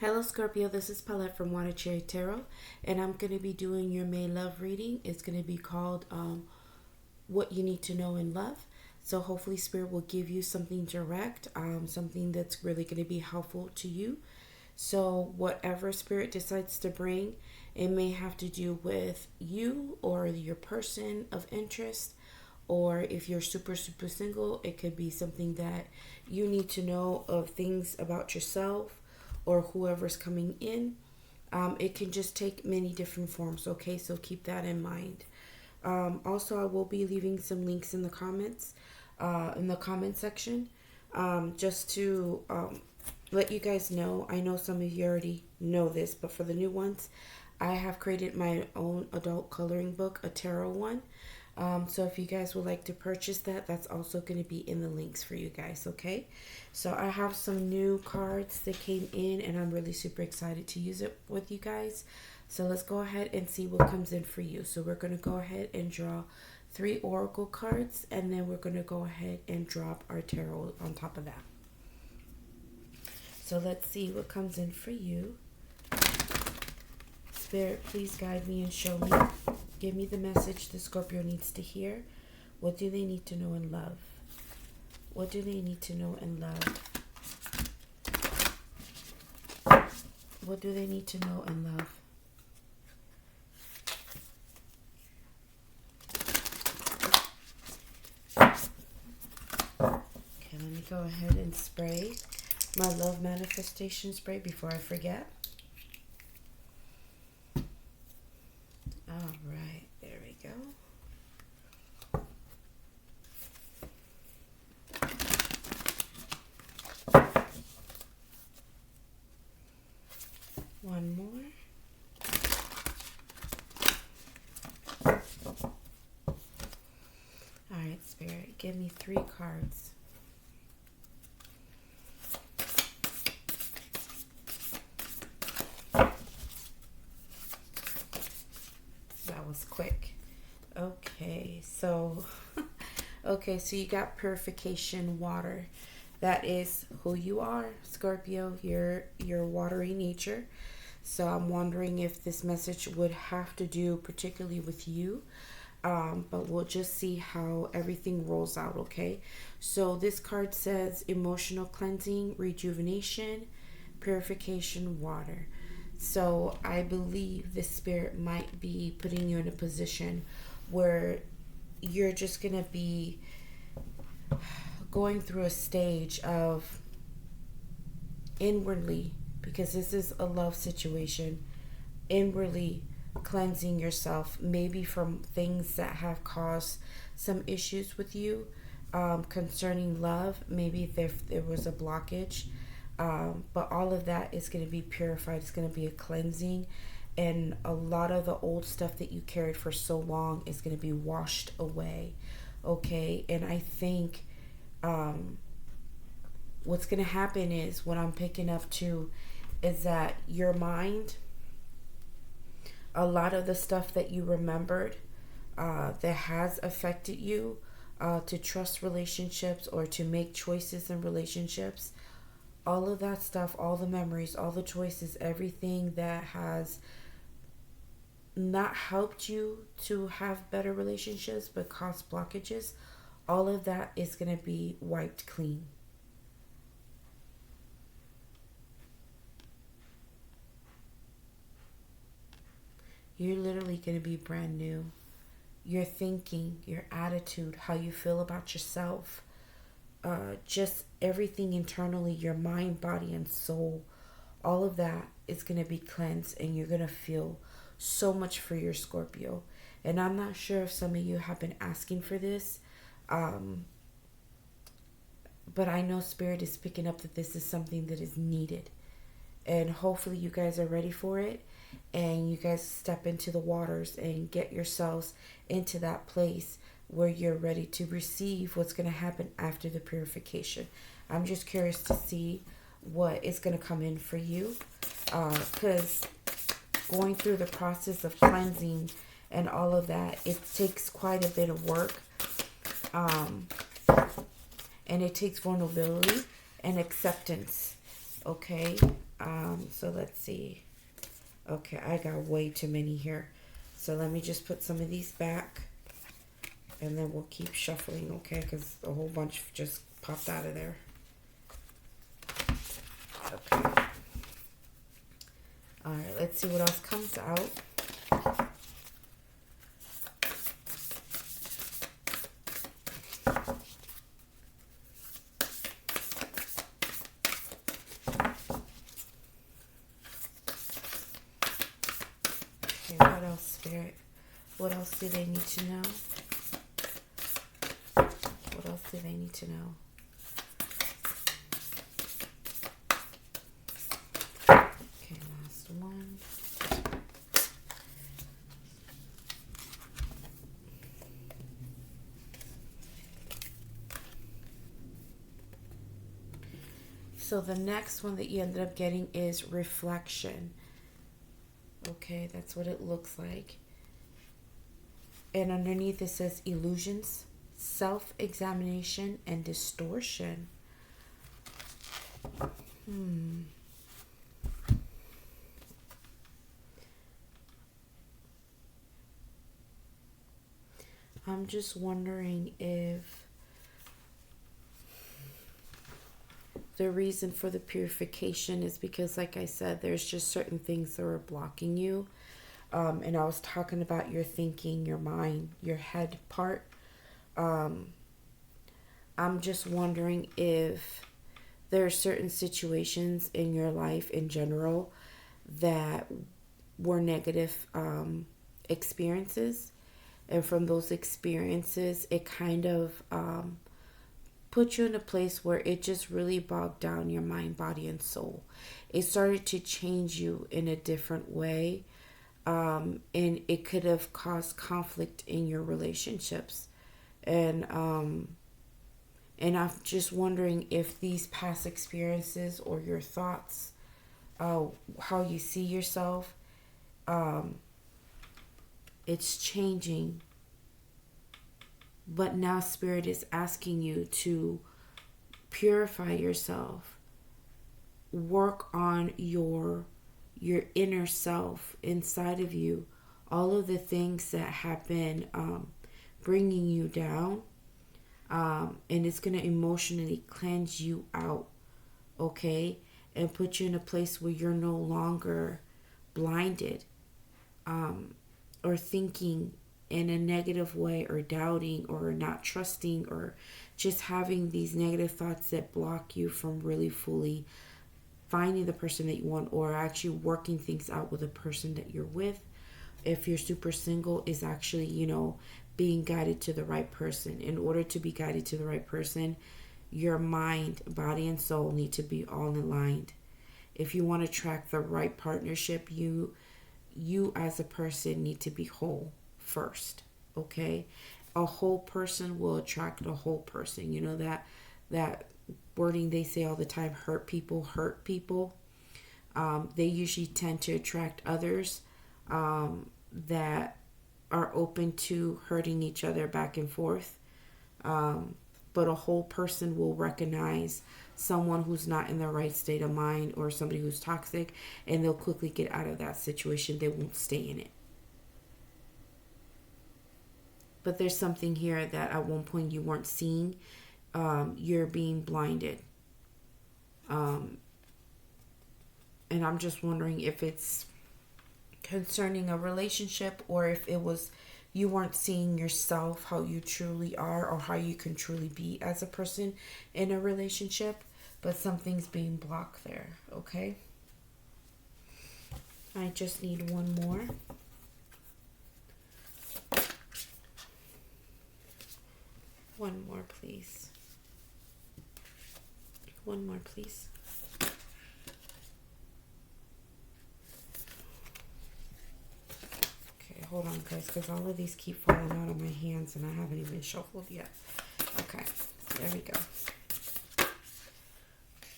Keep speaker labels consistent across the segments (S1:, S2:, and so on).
S1: Hello Scorpio, this is Paulette from Watersigns Tarot, and I'm going to be doing your May love reading. It's going to be called What You Need to Know in Love. So hopefully Spirit will give you something direct, something that's really going to be helpful to you. So whatever Spirit decides to bring, it may have to do with you or your person of interest. Or if you're super single, it could be something that you need to know of things about yourself or whoever's coming in. It can just take many different forms, okay? So keep that in mind. Also, I will be leaving some links in the comments, in the comment section, just to let you guys know. I know some of you already know this, but for the new ones, I have created my own adult coloring book, a tarot one. So if you guys would like to purchase that, that's also going to be in the links for you guys, okay? So I have some new cards that came in, and I'm really super excited to use it with you guys. So let's go ahead and see what comes in for you. So we're going to go ahead and draw 3 oracle cards, and then we're going to go ahead and drop our tarot on top of that. So let's see what comes in for you. Spirit, please guide me and show me. Give me the message the Scorpio needs to hear. What do they need to know in love? What do they need to know in love? What do they need to know in love? Okay, let me go ahead and spray my love manifestation spray before I forget. All right, there we go. One more. All right, Spirit, give me 3 cards. That was quick. Okay, so so you got purification water. That is who you are, Scorpio. You're watery nature. So I'm wondering if this message would have to do particularly with you. But we'll just see how everything rolls out, okay? So this card says emotional cleansing, rejuvenation, purification, water. So I believe the Spirit might be putting you in a position where you're just going to be going through a stage of inwardly, because this is a love situation, inwardly cleansing yourself, maybe from things that have caused some issues with you concerning love. Maybe if there was a blockage, but all of that is going to be purified. It's going to be a cleansing, and a lot of the old stuff that you carried for so long is going to be washed away, okay? And I think what's going to happen is, what I'm picking up too, is that your mind, a lot of the stuff that you remembered that has affected you to trust relationships or to make choices in relationships, all of that stuff, all the memories, all the choices, everything that has not helped you to have better relationships but caused blockages, all of that is going to be wiped clean. You're literally going to be brand new. Your thinking, your attitude, how you feel about yourself, just everything internally, your mind, body, and soul, all of that is going to be cleansed, and you're going to feel so much for your Scorpio. And I'm not sure if some of you have been asking for this, but I know Spirit is picking up that this is something that is needed. And hopefully you guys are ready for it, and you guys step into the waters and get yourselves into that place where you're ready to receive what's going to happen after the purification. I'm just curious to see what is going to come in for you, because going through the process of cleansing and all of that, it takes quite a bit of work, and it takes vulnerability and acceptance, okay? So let's see. Okay, I got way too many here. So let me just put some of these back. And then we'll keep shuffling, okay? Because a whole bunch just popped out of there. Okay. Alright, let's see what else comes out. Okay, what else, Spirit? What else do they need to know? What else do they need to know? Okay, last one. So the next one that you ended up getting is reflection. Okay, that's what it looks like. And underneath it says illusions, self-examination, and distortion. I'm just wondering if the reason for the purification is because, like I said, there's just certain things that are blocking you. And I was talking about your thinking, your mind, your head part. I'm just wondering if there are certain situations in your life in general that were negative experiences. And from those experiences, it kind of put you in a place where it just really bogged down your mind, body, and soul. It started to change you in a different way. And it could have caused conflict in your relationships. And I'm just wondering if these past experiences or your thoughts, how you see yourself, it's changing. But now Spirit is asking you to purify yourself, work on your inner self inside of you, all of the things that have been bringing you down, and it's going to emotionally cleanse you out, okay, and put you in a place where you're no longer blinded or thinking in a negative way, or doubting, or not trusting, or just having these negative thoughts that block you from really fully finding the person that you want, or actually working things out with the person that you're with. If you're super single, is actually, being guided to the right person. In order to be guided to the right person, your mind, body, and soul need to be all aligned. If you want to attract the right partnership, you as a person need to be whole first, okay? A whole person will attract a whole person. You know that wording they say all the time, hurt people hurt people. They usually tend to attract others that are open to hurting each other back and forth. But a whole person will recognize someone who's not in the right state of mind, or somebody who's toxic, and they'll quickly get out of that situation. They won't stay in it. But there's something here that at one point you weren't seeing. You're being blinded. And I'm just wondering if it's concerning a relationship, or if it was you weren't seeing yourself, how you truly are, or how you can truly be as a person in a relationship. But something's being blocked there, okay? I just need one more. One more, please. One more, please. Okay, hold on, guys, because all of these keep falling out of my hands and I haven't even shuffled yet. Okay, there we go.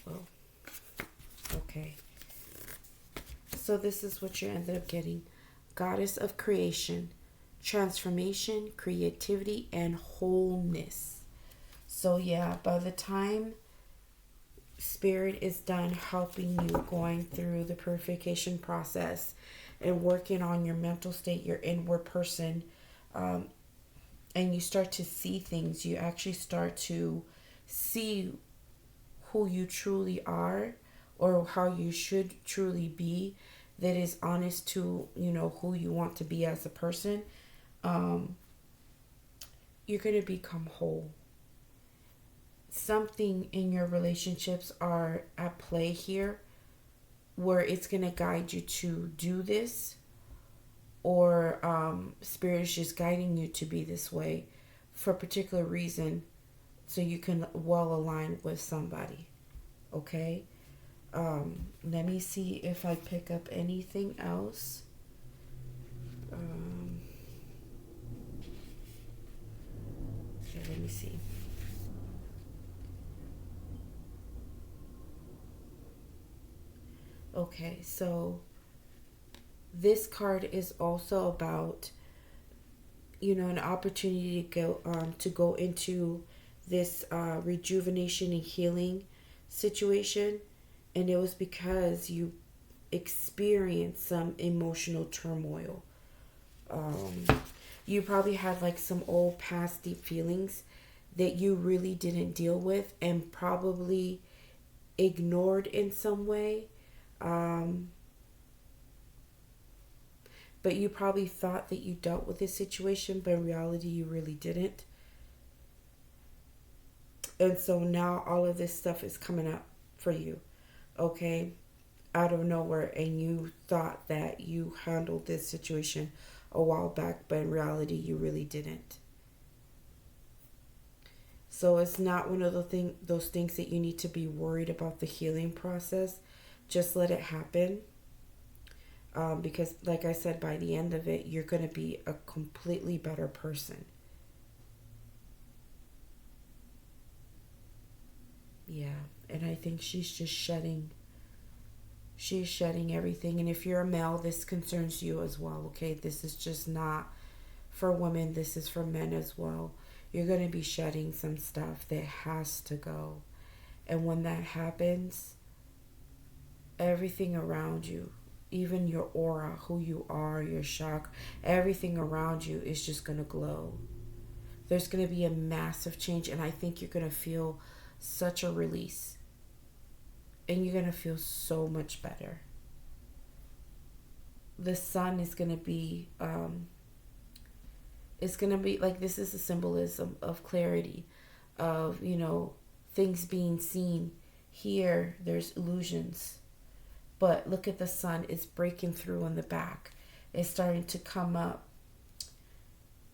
S1: Well, okay. So this is what you ended up getting. Goddess of creation, transformation, creativity, and wholeness. So yeah, by the time Spirit is done helping you going through the purification process and working on your mental state, your inward person, and you start to see things. You actually start to see who you truly are, or how you should truly be, that is honest to, who you want to be as a person. You're going to become whole. Something in your relationships are at play here where it's going to guide you to do this, or Spirit is just guiding you to be this way for a particular reason, so you can well align with somebody. Okay? Let me see if I pick up anything else. Okay, let me see. Okay, so this card is also about, an opportunity to go into this rejuvenation and healing situation, and it was because you experienced some emotional turmoil. You probably had like some old past deep feelings that you really didn't deal with and probably ignored in some way. But you probably thought that you dealt with this situation, but in reality you really didn't. And so now all of this stuff is coming up for you, okay, out of nowhere, and you thought that you handled this situation a while back, but in reality you really didn't. So it's not one of those things that you need to be worried about the healing process. Just let it happen. Because like I said, by the end of it, you're going to be a completely better person. Yeah, and I think she's just shedding everything. And if you're a male, this concerns you as well, okay? This is just not for women, this is for men as well. You're going to be shedding some stuff that has to go. And when that happens, everything around you, even your aura, who you are, your chakra, everything around you is just going to glow. There's going to be a massive change, and I think you're going to feel such a release. And you're going to feel so much better. The sun is going to be, it's going to be like, this is a symbolism of clarity, of, things being seen. Here, there's illusions. But look at the sun, it's breaking through in the back. It's starting to come up.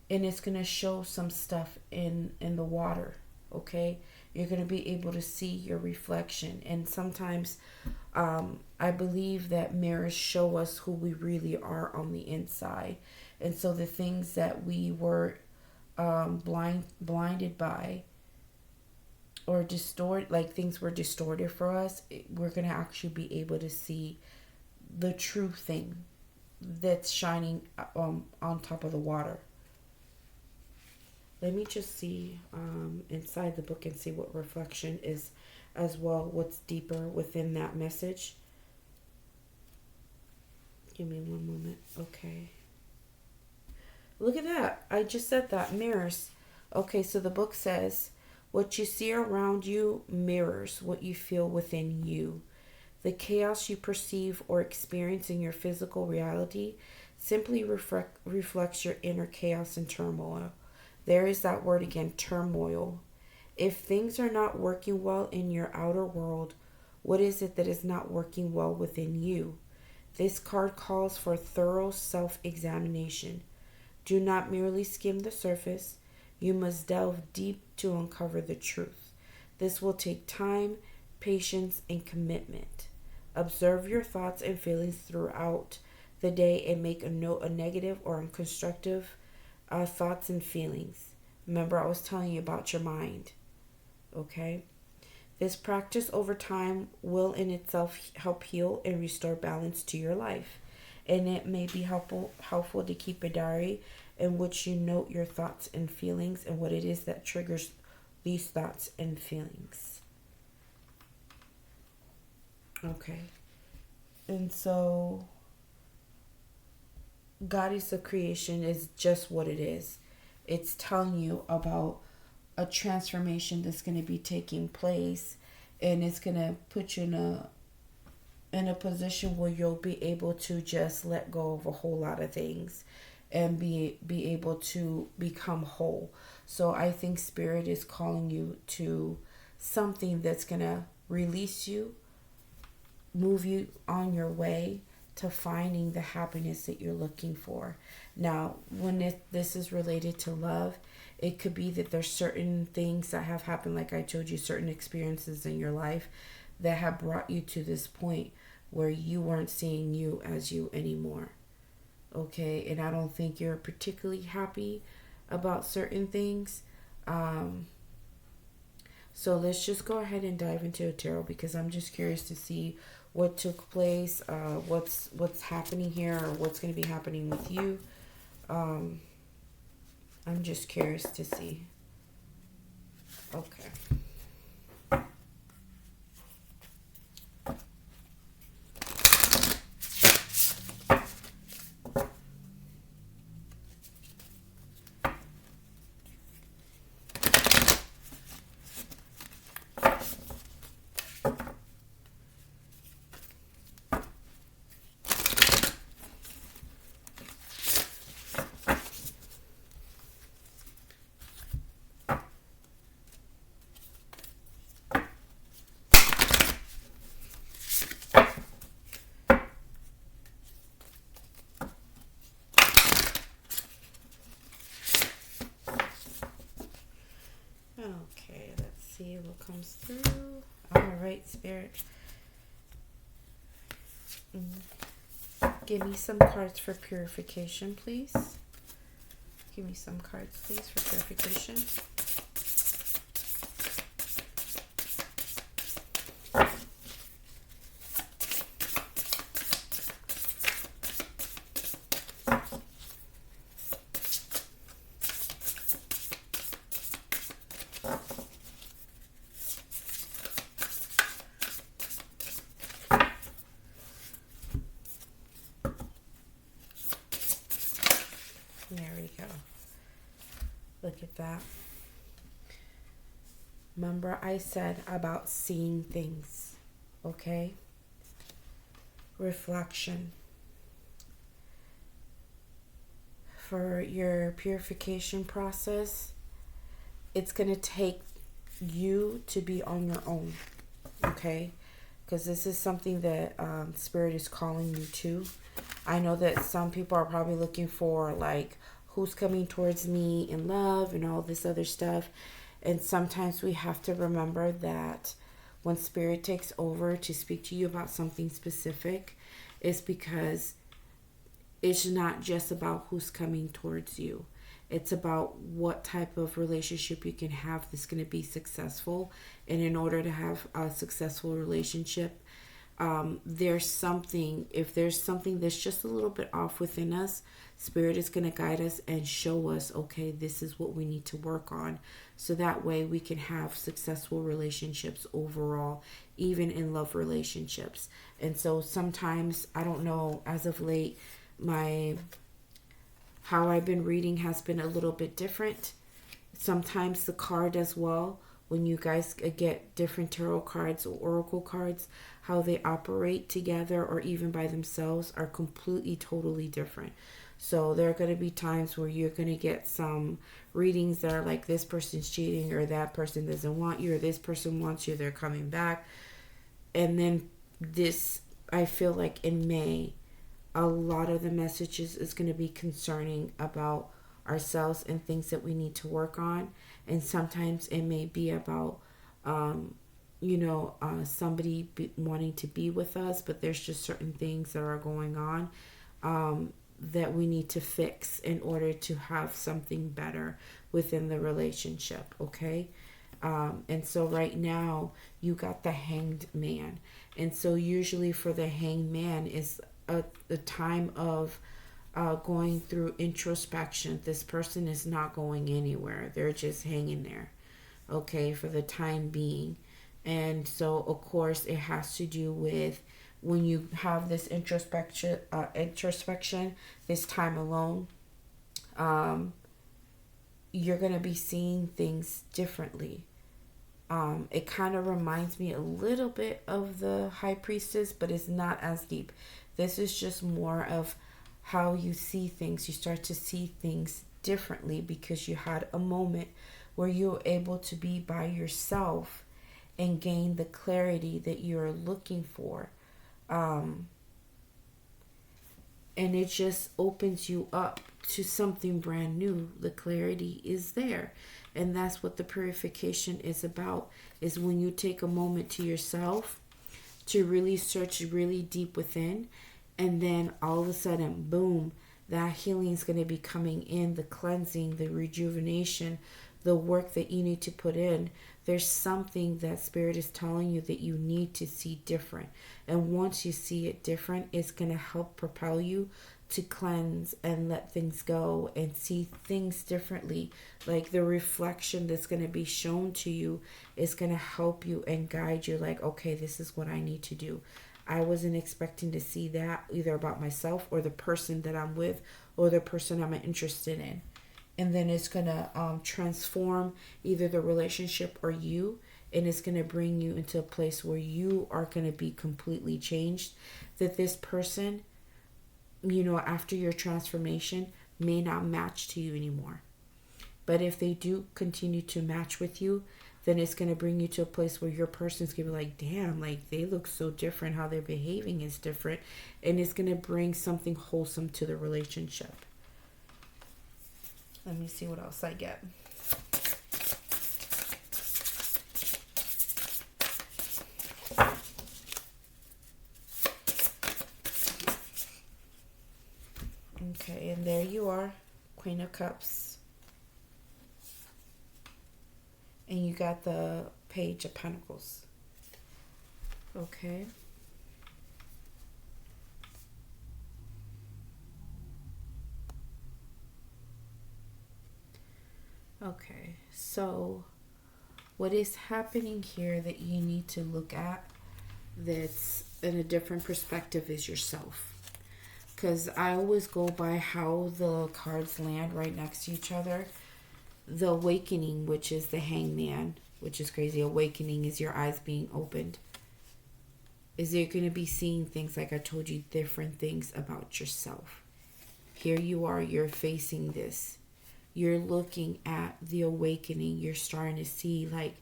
S1: And it's going to show some stuff in the water, okay? You're going to be able to see your reflection. And sometimes I believe that mirrors show us who we really are on the inside. And so the things that we were blinded by, or things were distorted for us, we're going to actually be able to see the true thing that's shining on top of the water. Let me just see inside the book and see what reflection is as well, what's deeper within that message. Give me one moment. Okay. Look at that. I just said that. Mirrors. Okay, so the book says, what you see around you mirrors what you feel within you. The chaos you perceive or experience in your physical reality simply reflects your inner chaos and turmoil. There is that word again, turmoil. If things are not working well in your outer world, what is it that is not working well within you? This card calls for thorough self-examination. Do not merely skim the surface. You must delve deep to uncover the truth. This will take time, patience, and commitment. Observe your thoughts and feelings throughout the day and make a note of negative or unconstructive thoughts and feelings. Remember, I was telling you about your mind. Okay? This practice over time will in itself help heal and restore balance to your life. And it may be helpful to keep a diary in which you note your thoughts and feelings and what it is that triggers these thoughts and feelings. Okay. And so, Goddess of Creation is just what it is. It's telling you about a transformation that's going to be taking place, and it's going to put you in a position where you'll be able to just let go of a whole lot of things and be able to become whole. So I think Spirit is calling you to something that's going to release you, move you on your way to finding the happiness that you're looking for. Now, when this is related to love, it could be that there's certain things that have happened, like I told you, certain experiences in your life that have brought you to this point where you weren't seeing you as you anymore. Okay, and I don't think you're particularly happy about certain things. So let's just go ahead and dive into a tarot, because I'm just curious to see what took place, what's happening here, or what's going to be happening with you. I'm just curious to see. Okay. Okay, let's see what comes through. All right, Spirit. Give me some cards for purification, please. Give me some cards, please, for purification. There we go. Look at that. Remember I said about seeing things, okay? Reflection. For your purification process, it's going to take you to be on your own, okay? Because this is something that Spirit is calling you to. I know that some people are probably looking for, like, who's coming towards me in love and all this other stuff. And sometimes we have to remember that when Spirit takes over to speak to you about something specific, it's because it's not just about who's coming towards you. It's about what type of relationship you can have that's going to be successful. And in order to have a successful relationship, if there's something that's just a little bit off within us, Spirit is going to guide us and show us, okay, this is what we need to work on. So that way we can have successful relationships overall, even in love relationships. And so sometimes, I don't know, as of late, how I've been reading has been a little bit different. Sometimes the card as well, when you guys get different tarot cards or oracle cards, how they operate together or even by themselves are completely, totally different. So there are going to be times where you're going to get some readings that are like, this person's cheating, or that person doesn't want you, or this person wants you, they're coming back. And then I feel like in May, a lot of the messages is going to be concerning about ourselves and things that we need to work on. And sometimes it may be about somebody wanting to be with us, but there's just certain things that are going on that we need to fix in order to have something better within the relationship, okay? And so right now you got the Hanged Man. And so usually for the Hanged Man is a time of going through introspection. This person is not going anywhere. They're just hanging there, okay, for the time being. And so, of course, it has to do with when you have this introspection, this time alone, you're going to be seeing things differently. It kind of reminds me a little bit of the High Priestess, but it's not as deep. This is just more of how you see things. You start to see things differently because you had a moment where you were able to be by yourself and gain the clarity that you're looking for. And it just opens you up to something brand new. The clarity is there. And that's what the purification is about, is when you take a moment to yourself to really search really deep within, and then all of a sudden, boom, that healing is going to be coming in, the cleansing, the rejuvenation, the work that you need to put in. There's something that Spirit is telling you that you need to see different. And once you see it different, it's going to help propel you to cleanse and let things go and see things differently. Like the reflection that's going to be shown to you is going to help you and guide you. Like, okay, this is what I need to do. I wasn't expecting to see that either about myself or the person that I'm with or the person I'm interested in. And then it's going to transform either the relationship or you. And it's going to bring you into a place where you are going to be completely changed. That this person, you know, after your transformation may not match to you anymore. But if they do continue to match with you, then it's going to bring you to a place where your person's going to be like, damn, like they look so different. How they're behaving is different. And it's going to bring something wholesome to the relationship. Let me see what else I get. Okay, and there you are, Queen of Cups. And you got the Page of Pentacles. Okay. Okay, so what is happening here that you need to look at that's in a different perspective is yourself. Because I always go by how the cards land right next to each other. The Awakening, which is the Hangman, which is crazy. Awakening is your eyes being opened. Is you're going to be seeing things, like I told you, different things about yourself. Here you are, you're facing this. You're looking at the awakening. You're starting to see, like,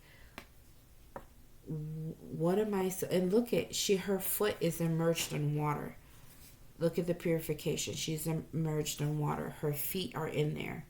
S1: what am I... And look at, her foot is immersed in water. Look at the purification. She's immersed in water. Her feet are in there.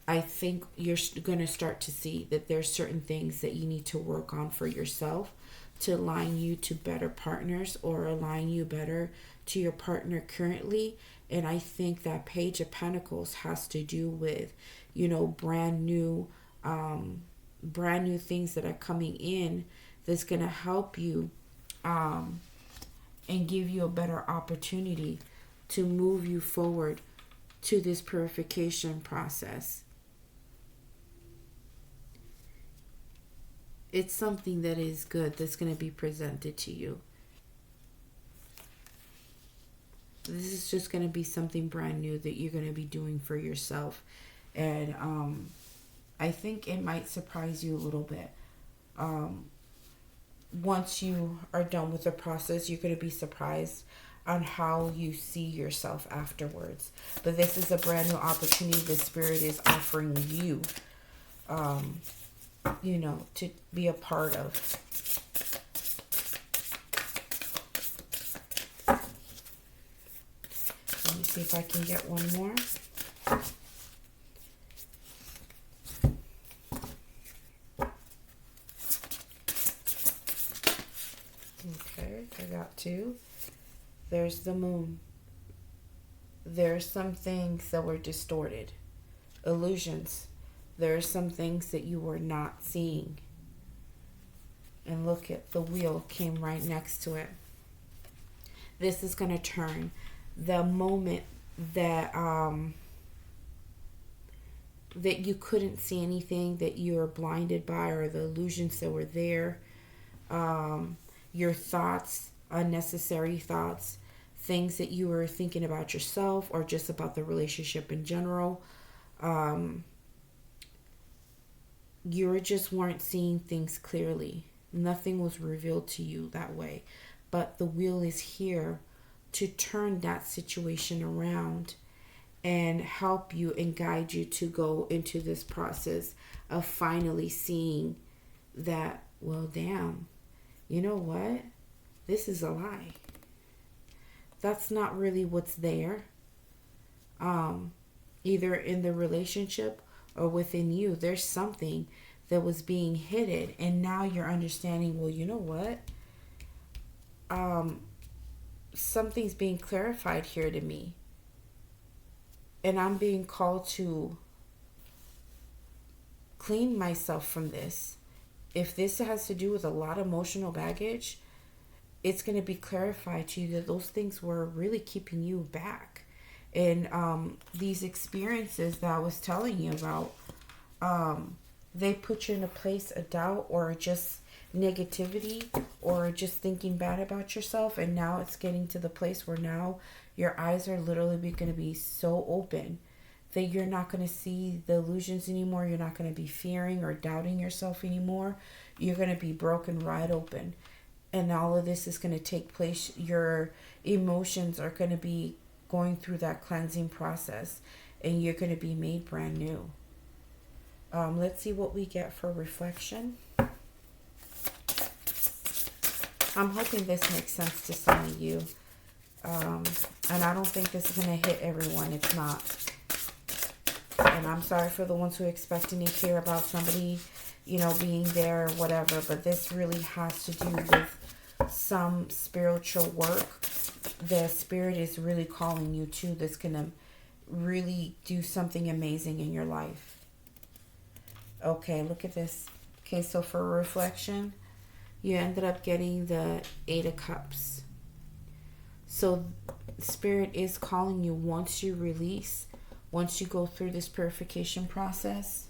S1: I think you're going to start to see that there's certain things that you need to work on for yourself to align you to better partners or align you better to your partner currently. And I think that Page of Pentacles has to do with, you know, brand new things that are coming in that's going to help you and give you a better opportunity to move you forward to this purification process. It's something that is good that's going to be presented to you. This is just going to be something brand new that you're going to be doing for yourself. And I think it might surprise you a little bit. Once you are done with the process, you're going to be surprised on how you see yourself afterwards. But this is a brand new opportunity the Spirit is offering you, you know, to be a part of. Let me see if I can get one more. Okay, I got two. There's the Moon. There's some things that were distorted. Illusions. There are some things that you were not seeing. And look at the wheel came right next to it. This is going to turn. The moment that that you couldn't see anything, that you were blinded by, or the illusions that were there. Your thoughts, unnecessary thoughts, things that you were thinking about yourself or just about the relationship in general. You just weren't seeing things clearly. Nothing was revealed to you that way. But the wheel is here to turn that situation around and help you and guide you to go into this process of finally seeing that, well, damn, you know what? This is a lie. That's not really what's there. Either in the relationship or within you, there's something that was being hidden, and now you're understanding, well, you know what? Something's being clarified here to me. And I'm being called to clean myself from this. If this has to do with a lot of emotional baggage, it's going to be clarified to you that those things were really keeping you back. And these experiences that I was telling you about, they put you in a place of doubt or just negativity or just thinking bad about yourself. And now it's getting to the place where now your eyes are literally going to be so open that you're not going to see the illusions anymore. You're not going to be fearing or doubting yourself anymore. You're going to be broken right open. And all of this is going to take place. Your emotions are going to be going through that cleansing process. And you're going to be made brand new. Let's see what we get for reflection. I'm hoping this makes sense to some of you. And I don't think this is going to hit everyone. It's not. And I'm sorry for the ones who are expecting to hear about somebody, being there or whatever. But this really has to do with some spiritual work. The spirit is really calling you to that's going to really do something amazing in your life. Okay, look at this. Okay, so for reflection, you ended up getting the 8 of Cups. So Spirit is calling you, once you release, once you go through this purification process,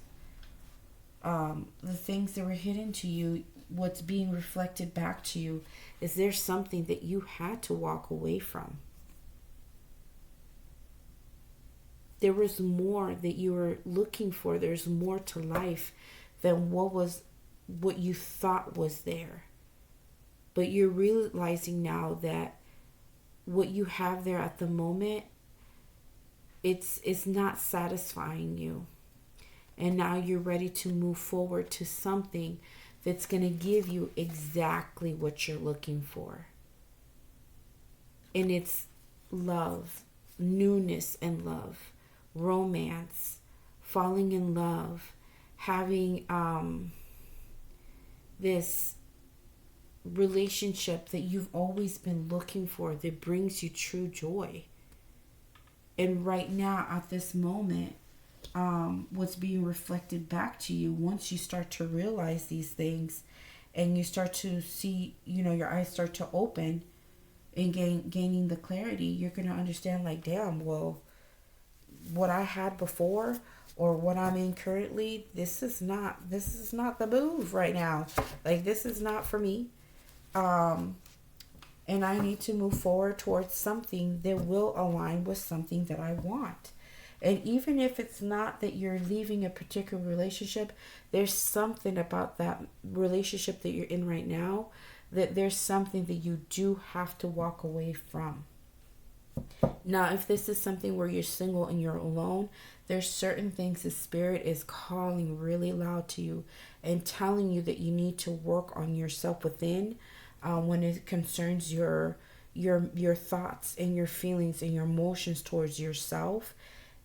S1: the things that were hidden to you, what's being reflected back to you, is there something that you had to walk away from? There was more that you were looking for. There's more to life than what you thought was there. But you're realizing now that what you have there at the moment, it's not satisfying you. And now you're ready to move forward to something that's going to give you exactly what you're looking for. And it's love, newness and love, romance, falling in love, having this relationship that you've always been looking for that brings you true joy. And right now, at this moment, what's being reflected back to you, once you start to realize these things and you start to see, your eyes start to open and gaining the clarity, you're going to understand, like, damn, well, what I had before or what I'm in currently, this is not the move right now. Like, this is not for me. And I need to move forward towards something that will align with something that I want. And even if it's not that you're leaving a particular relationship, there's something about that relationship that you're in right now, that there's something that you do have to walk away from. Now, if this is something where you're single and you're alone, there's certain things the Spirit is calling really loud to you and telling you that you need to work on yourself within, when it concerns your thoughts and your feelings and your emotions towards yourself.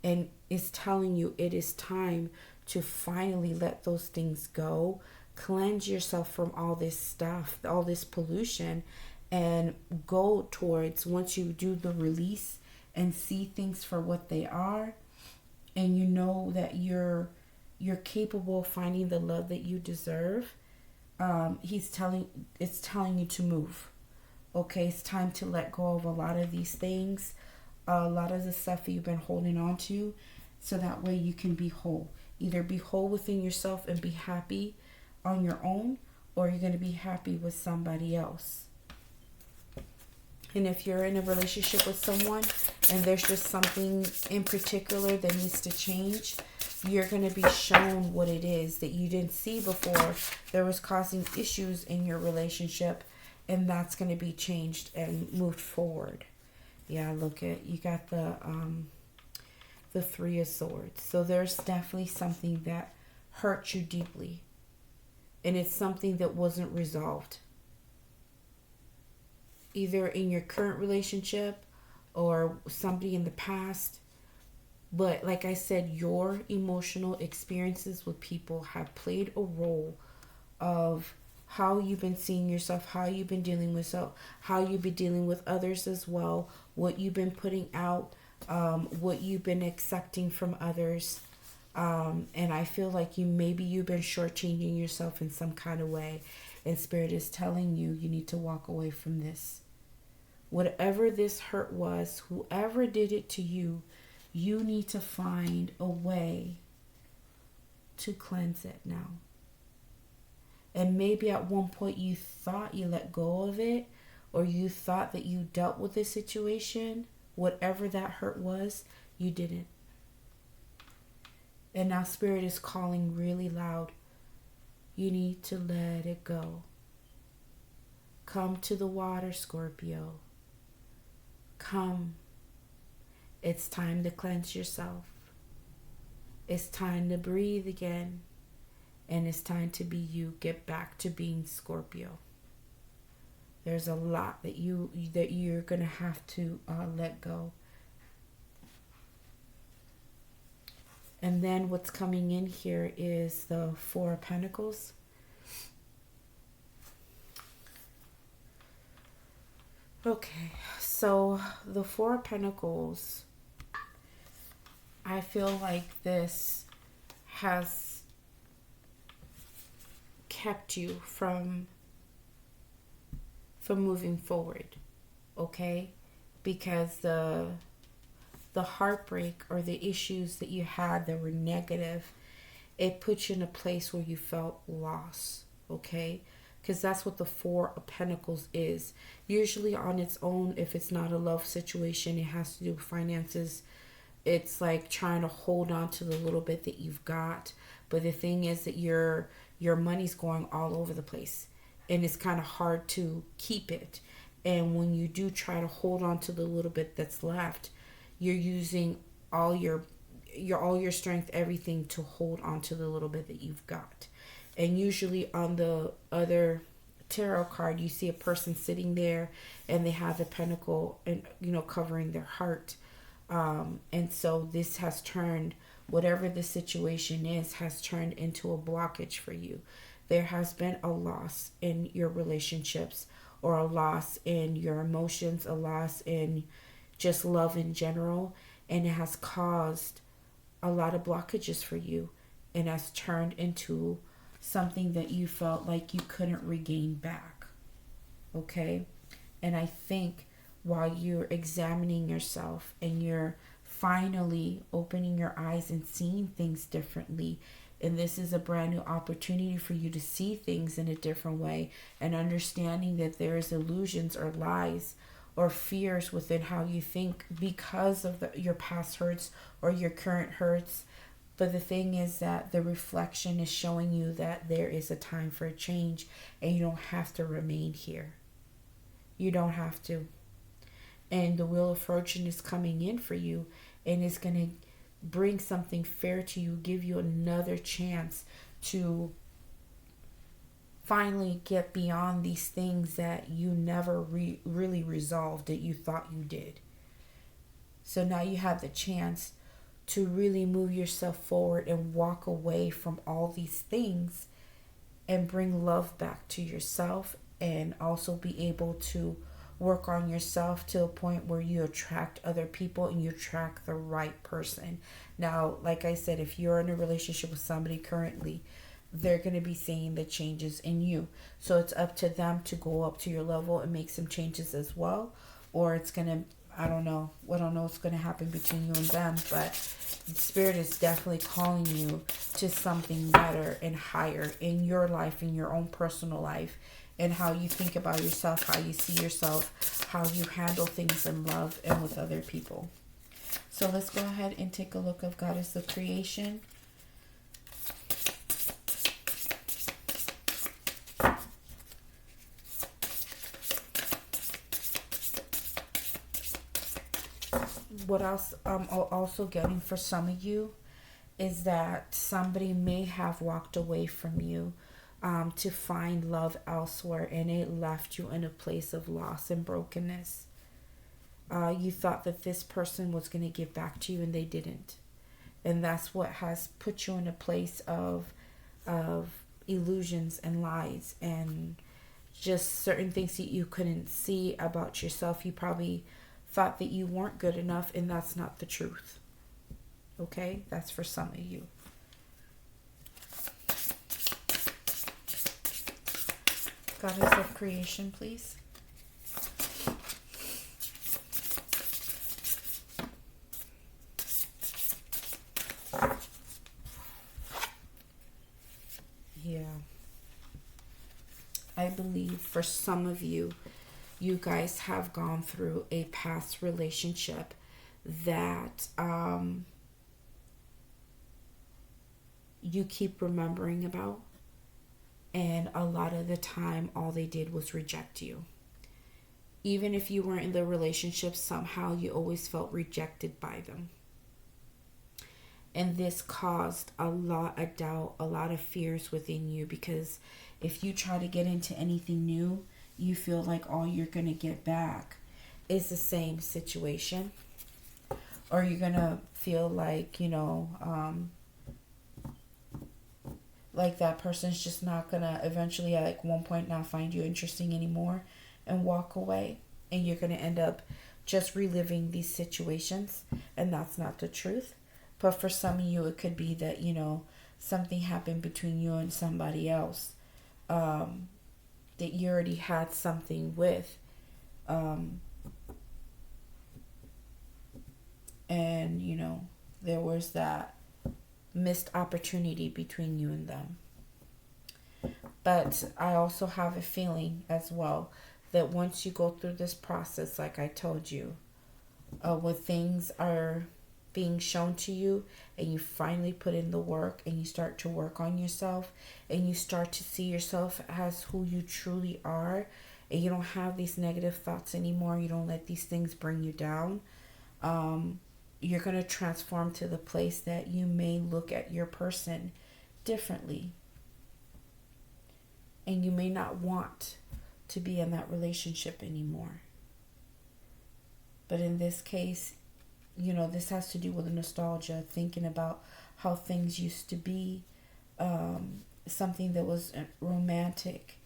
S1: And is telling you it is time to finally let those things go. Cleanse yourself from all this stuff, all this pollution, and go towards, once you do the release and see things for what they are, and you know that you're capable of finding the love that you deserve, it's telling you to move. Okay, it's time to let go of a lot of these things, a lot of the stuff that you've been holding on to, so that way you can be whole. Either be whole within yourself and be happy on your own, or you're going to be happy with somebody else. And if you're in a relationship with someone and there's just something in particular that needs to change, you're going to be shown what it is that you didn't see before that was causing issues in your relationship, and that's going to be changed and moved forward. Yeah, look at, you got the Three of Swords. So there's definitely something that hurt you deeply, and it's something that wasn't resolved, either in your current relationship or somebody in the past. But like I said, your emotional experiences with people have played a role of how you've been seeing yourself, how you've been dealing with yourself, how you've been dealing with others as well, what you've been putting out, what you've been accepting from others. And I feel like maybe you've been shortchanging yourself in some kind of way. And Spirit is telling you, you need to walk away from this. Whatever this hurt was, whoever did it to you, you need to find a way to cleanse it now. And maybe at one point you thought you let go of it, or you thought that you dealt with the situation. Whatever that hurt was, you didn't. And now Spirit is calling really loud. You need to let it go. Come to the water, Scorpio. Come. It's time to cleanse yourself. It's time to breathe again. And it's time to be you. Get back to being Scorpio. There's a lot that you're going to have to let go. And then what's coming in here is the Four of Pentacles. Okay, so the Four of Pentacles, I feel like this has kept you from moving forward, okay? Because the heartbreak or the issues that you had that were negative, it put you in a place where you felt lost, okay? Because that's what the Four of Pentacles is. Usually on its own, if it's not a love situation, it has to do with finances. It's like trying to hold on to the little bit that you've got. But the thing is that your money's going all over the place, and it's kind of hard to keep it. And when you do try to hold on to the little bit that's left, you're using all your strength, everything, to hold on to the little bit that you've got. And usually on the other tarot card, you see a person sitting there and they have the pentacle and, covering their heart. And so this has turned, whatever the situation is, has turned into a blockage for you. There has been a loss in your relationships, or a loss in your emotions, a loss in just love in general. And it has caused a lot of blockages for you, and has turned into something that you felt like you couldn't regain back. Okay? And I think while you're examining yourself and you're finally opening your eyes and seeing things differently, and this is a brand new opportunity for you to see things in a different way, and understanding that there is illusions or lies or fears within how you think because of your past hurts or your current hurts. But the thing is that the reflection is showing you that there is a time for a change, and you don't have to remain here. You don't have to. And the Wheel of Fortune is coming in for you, and it's going to bring something fair to you, give you another chance to finally get beyond these things that you never really resolved, that you thought you did. So now you have the chance to really move yourself forward and walk away from all these things and bring love back to yourself, and also be able to work on yourself to a point where you attract other people and you attract the right person. Now, like I said, if you're in a relationship with somebody currently, they're going to be seeing the changes in you. So it's up to them to go up to your level and make some changes as well. Or it's going to I don't know. I don't know what's going to happen between you and them, but Spirit is definitely calling you to something better and higher in your life, in your own personal life, and how you think about yourself, how you see yourself, how you handle things in love and with other people. So let's go ahead and take a look of Goddess of Creation. What else I'm also getting for some of you is that somebody may have walked away from you to find love elsewhere, and it left you in a place of loss and brokenness. You thought that this person was going to give back to you, and they didn't. And that's what has put you in a place of illusions and lies and just certain things that you couldn't see about yourself. You probably thought that you weren't good enough, and that's not the truth. Okay? That's for some of you. Goddess of Creation, please. Yeah. I believe for some of you, you guys have gone through a past relationship that you keep remembering about, and a lot of the time all they did was reject you. Even if you weren't in the relationship, somehow you always felt rejected by them. And this caused a lot of doubt, a lot of fears within you, because if you try to get into anything new, you feel like all you're going to get back is the same situation. Or you're going to feel like, like that person's just not going to eventually at one point not find you interesting anymore and walk away. And you're going to end up just reliving these situations. And that's not the truth. But for some of you, it could be that, something happened between you and somebody else that you already had something with. And, there was that missed opportunity between you and them. But I also have a feeling as well that once you go through this process, like I told you, where things are being shown to you and you finally put in the work and you start to work on yourself and you start to see yourself as who you truly are, and you don't have these negative thoughts anymore, you don't let these things bring you down, you're going to transform to the place that you may look at your person differently. And you may not want to be in that relationship anymore. But in this case, this has to do with nostalgia, thinking about how things used to be, something that was romantic.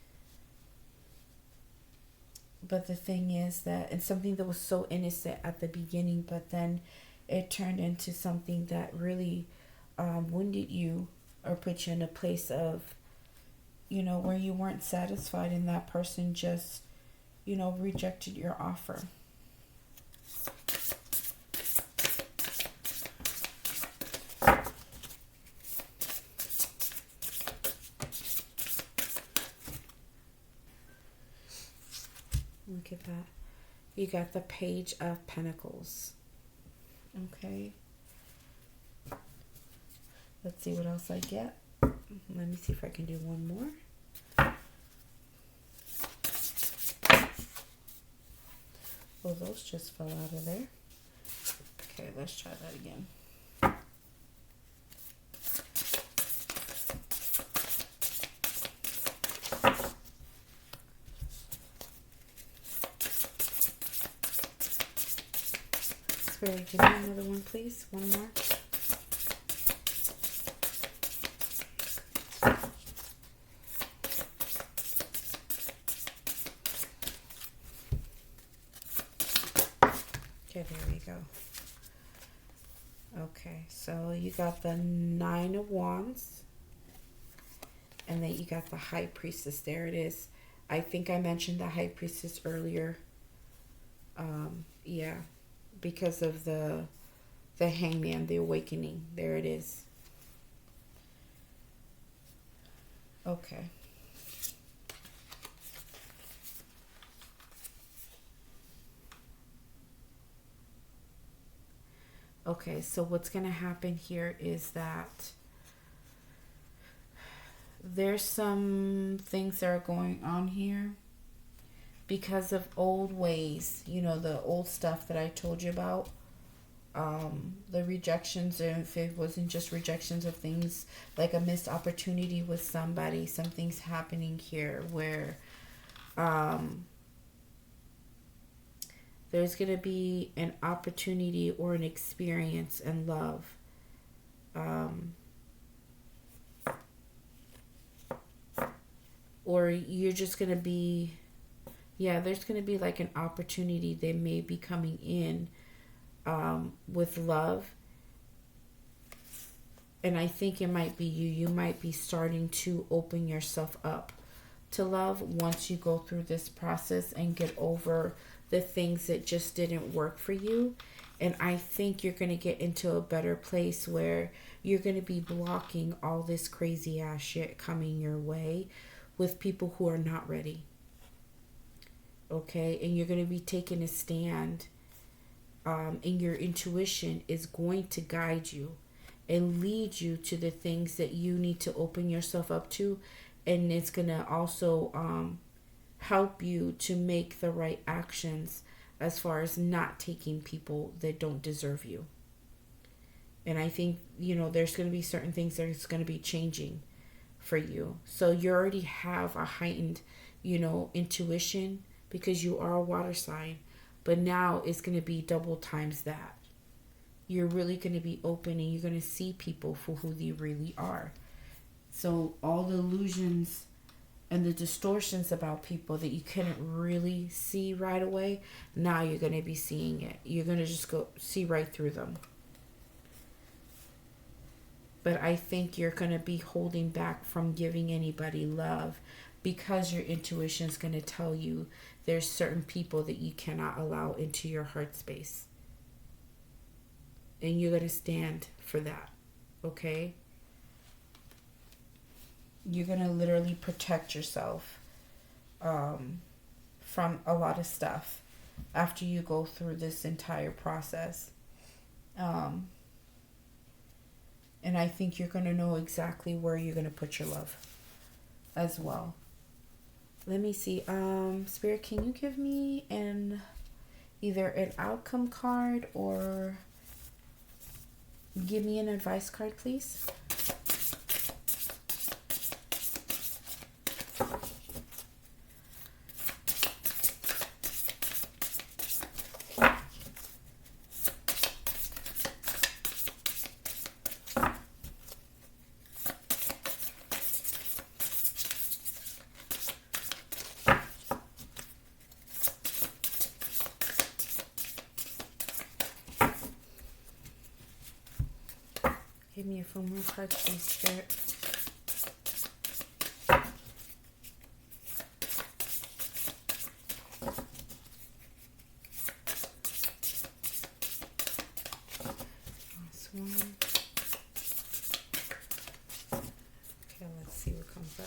S1: But the thing is that, and something that was so innocent at the beginning, but then it turned into something that really wounded you or put you in a place of, where you weren't satisfied, and that person just, rejected your offer. Look at that. You got the Page of Pentacles. Okay. Let's see what else I get. Let me see if I can do one more. Oh, those just fell out of there. Okay, let's try that again. Spirit, give me another one, please. One more. Okay, there we go. Okay, so you got the Nine of Wands. And then you got the High Priestess. There it is. I think I mentioned the High Priestess earlier. Yeah. because of the hangman, the awakening. There it is. Okay. Okay, so what's going to happen here is that there's some things that are going on here because of old ways, you know, the old stuff that I told you about. The rejections, and if it wasn't just rejections of things like a missed opportunity with somebody, something's happening here where there's going to be an opportunity or an experience in love. Or you're just going to be, there's going to be like an opportunity that may be coming in with love. And I think it might be you might be starting to open yourself up to love once you go through this process and get over the things that just didn't work for you. And I think you're going to get into a better place where you're going to be blocking all this crazy ass shit coming your way with people who are not ready. Okay? And you're going to be taking a stand. And your intuition is going to guide you and lead you to the things that you need to open yourself up to. And it's going to also help you to make the right actions as far as not taking people that don't deserve you. And I think, you know, there's going to be certain things that's going to be changing for you. So you already have a heightened, you know, intuition because you are a water sign. But now it's going to be double times that. You're really going to be open and you're going to see people for who they really are. So all the illusions and the distortions about people that you couldn't really see right away, now you're going to be seeing it. You're going to just go see right through them. But I think you're going to be holding back from giving anybody love because your intuition is going to tell you there's certain people that you cannot allow into your heart space. And you're going to stand for that. Okay? You're going to literally protect yourself from a lot of stuff after you go through this entire process. And I think you're going to know exactly where you're going to put your love as well. Let me see. Spirit, can you give me either an outcome card or give me an advice card, please? Give me a few more cards, please, Spirit. Last one. Okay, let's see what comes up.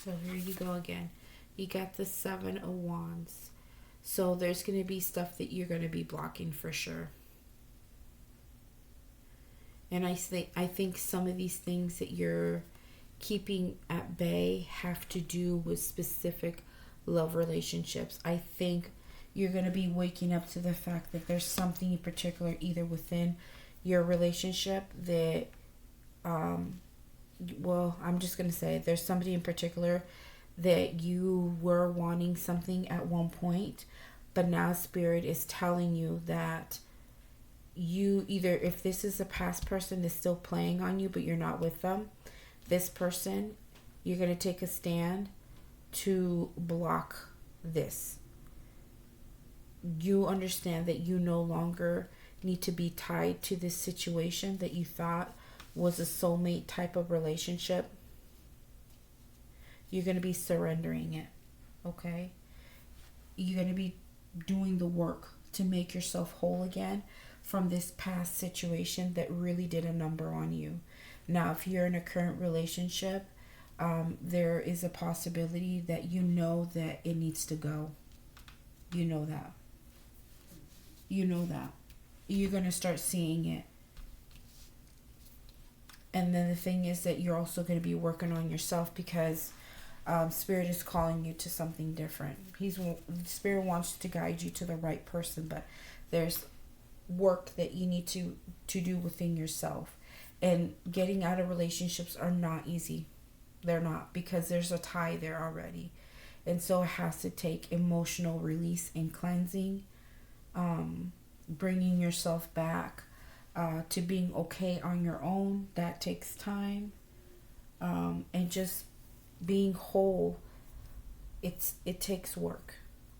S1: So here you go again. You got the 7 of Wands. So there's going to be stuff that you're going to be blocking for sure. And I think some of these things that you're keeping at bay have to do with specific love relationships. I think you're going to be waking up to the fact that there's something in particular either within your relationship that I'm just going to say there's somebody in particular that you were wanting something at one point, but now Spirit is telling you that you either, if this is a past person that's still playing on you, but you're not with them, this person, you're going to take a stand to block this. You understand that you no longer need to be tied to this situation that you thought was a soulmate type of relationship, you're going to be surrendering it. Okay? You're going to be doing the work to make yourself whole again from this past situation that really did a number on you. Now, if you're in a current relationship, there is a possibility that you know that it needs to go. You know that. You know that. You're going to start seeing it. And then the thing is that you're also going to be working on yourself, because Spirit is calling you to something different. Spirit wants to guide you to the right person, but there's work that you need to do within yourself. And getting out of relationships are not easy. They're not, because there's a tie there already. And so it has to take emotional release and cleansing, bringing yourself back to being okay on your own. That takes time. And just being whole, it takes work.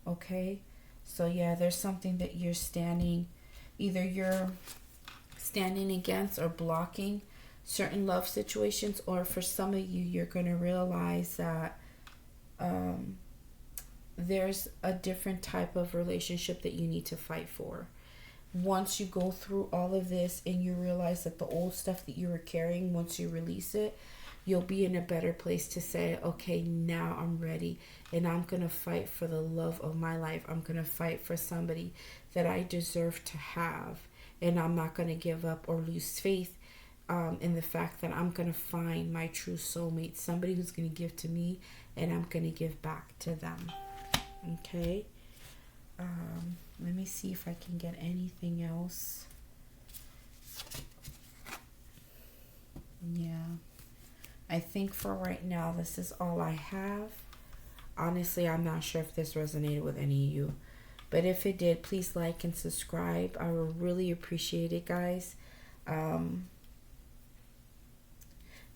S1: Okay? So yeah, there's something that you're standing against or blocking certain love situations, or for some of you, you're going to realize that there's a different type of relationship that you need to fight for. Once you go through all of this and you realize that the old stuff that you were carrying, once you release it, you'll be in a better place to say, okay, now I'm ready, and I'm going to fight for the love of my life. I'm going to fight for somebody that I deserve to have, and I'm not going to give up or lose faith in the fact that I'm going to find my true soulmate, somebody who's going to give to me, and I'm going to give back to them. Okay? Let me see if I can get anything else. Yeah. I think for right now, this is all I have. Honestly, I'm not sure if this resonated with any of you. But if it did, please like and subscribe. I would really appreciate it, guys.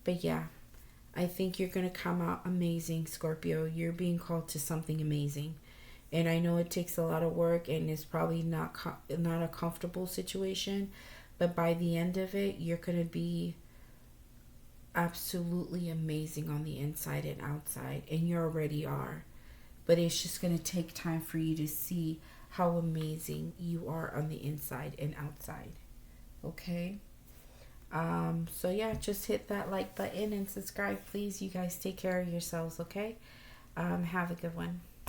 S1: But yeah, I think you're going to come out amazing, Scorpio. You're being called to something amazing. And I know it takes a lot of work, and it's probably not a comfortable situation. But by the end of it, you're going to be absolutely amazing on the inside and outside. And you already are. But it's just going to take time for you to see how amazing you are on the inside and outside. Okay? So yeah, just hit that like button and subscribe, please. You guys take care of yourselves, okay? Have a good one.